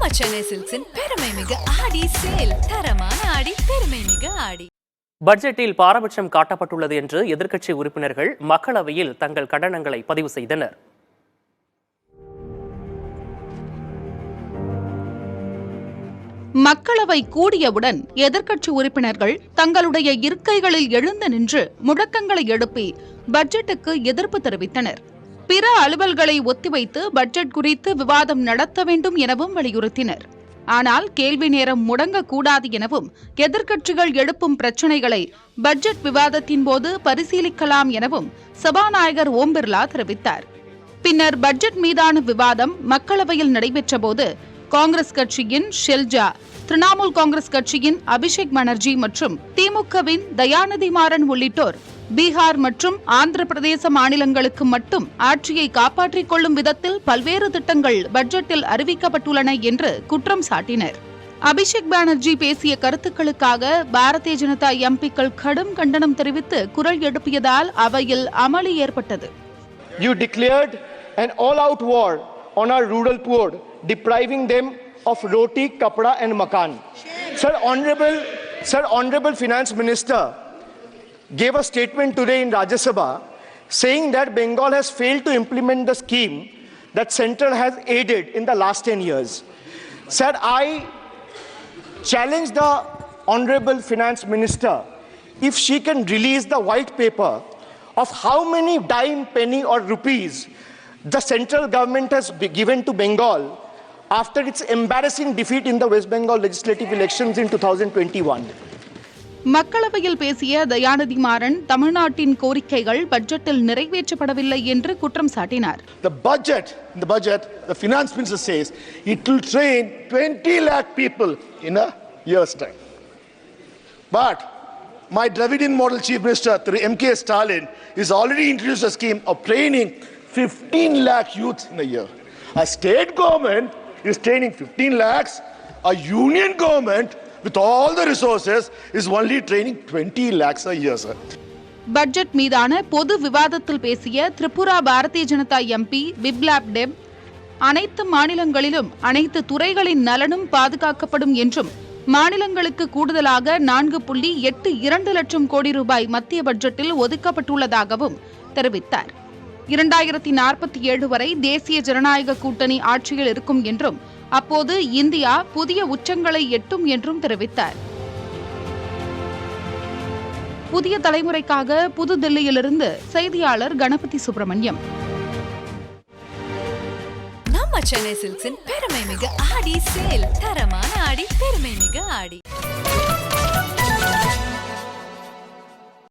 நம்ம சென்னை சில்க்ஸின் பெருமை மிகு ஆடி சேல். தரமான ஆடி, பெருமை மிகு ஆடி. பட்ஜெட்டில் பாரபட்சம் காட்டப்பட்டுள்ளது என்று எதிர்க்கட்சி உறுப்பினர்கள் மக்களவையில் தங்கள் கண்டனங்களை பதிவு செய்தனர். மக்களவை கூடியவுடன் எதிர்க்கட்சி உறுப்பினர்கள் தங்களுடைய இருக்கைகளில் எழுந்து நின்று முழக்கங்களை எழுப்பி பட்ஜெட்டுக்கு எதிர்ப்பு தெரிவித்தனர். பிற அலுவல்களை ஒத்திவைத்து பட்ஜெட் குறித்து விவாதம் நடத்த வேண்டும் எனவும் வலியுறுத்தினர். ஆனால் கேள்வி நேரம் முடங்கக்கூடாது எனவும் எதிர்க்கட்சிகள் எழுப்பும் பிரச்சினைகளை பட்ஜெட் விவாதத்தின் போது பரிசீலிக்கலாம் எனவும் சபாநாயகர் ஓம் பிர்லா தெரிவித்தார். பின்னர் பட்ஜெட் மீதான விவாதம் மக்களவையில் நடைபெற்றபோது காங்கிரஸ் கட்சியின் ஷெல்ஜா, திரிணாமுல் காங்கிரஸ் கட்சியின் அபிஷேக் பானர்ஜி மற்றும் திமுகவின் தயாநிதி மாறன் உள்ளிட்டோர் பீகார் மற்றும் ஆந்திர பிரதேச மாநிலங்களுக்கு மட்டும் ஆட்சியை காப்பாற்றிக் கொள்ளும் விதத்தில் பல்வேறு திட்டங்கள் பட்ஜெட்டில் அறிவிக்கப்பட்டுள்ளன என்று குற்றம் சாட்டினர். அபிஷேக் பானர்ஜி பேசிய கருத்துக்களுக்காக பாரதிய ஜனதா எம்பிக்கள் கடும் கண்டனம் தெரிவித்து குரல் எழுப்பியதால் அவையில் அமளி ஏற்பட்டது. You declared an all-out war on our rural poor, depriving them of roti, kapda and makan. Sir, Honorable Finance Minister gave a statement today in Rajya Sabha saying that Bengal has failed to implement the scheme that Central has aided in the last 10 years. Sir, I challenge the Honorable Finance Minister if she can release the white paper of how many dime, penny or rupees the central government has given to Bengal after its embarrassing defeat in the West Bengal legislative elections in 2021. மக்களவையில் பேசிய தயாநிதி மாறன் தமிழ்நாட்டின் கோரிக்கைகள் பட்ஜெட்டில் நிறைவேற்றப்படவில்லை என்று குற்றம் சாட்டினார். The budget, the finance minister says it will train 20 lakh people in a year's time. But my Dravidian model chief minister, M.K. Stalin, is already introduced a scheme of training 15 lakh youth in a year. A state government is training 15 lakhs. A union government with all the resources is only training 20 lakhs a year, sir. Budget மீதான பொது விவாதத்தில் பேசிய Tripura Bharatiya Janata MP Biplab Depp, அனைத்து மாநிலங்களிலும் அனைத்து துறைகளின் நலனும் பாதுகாக்கப்படும் என்றும் மாநிலங்களுக்கு கூடுதலாக 4.82 லட்சம் கோடி ரூபாய் மத்திய பட்ஜெட்டில் ஒதுக்கப்பட்டுள்ளதாகவும் தெரிவித்தார். 2047 வரை தேசிய ஜனநாயக கூட்டணி ஆட்சியில் இருக்கும் என்றும் அப்போது இந்தியா புதிய உச்சங்களை எட்டும் என்றும் தெரிவித்தார். புதிய தலைமுறைக்காக புதுதில்லியிலிருந்து செய்தியாளர் கணபதி சுப்பிரமணியம். நம்ம சென்னை சில்க்ஸின் பெருமை மிகு ஆடி சேல். தரமான ஆடி, பெருமை மிகு ஆடி.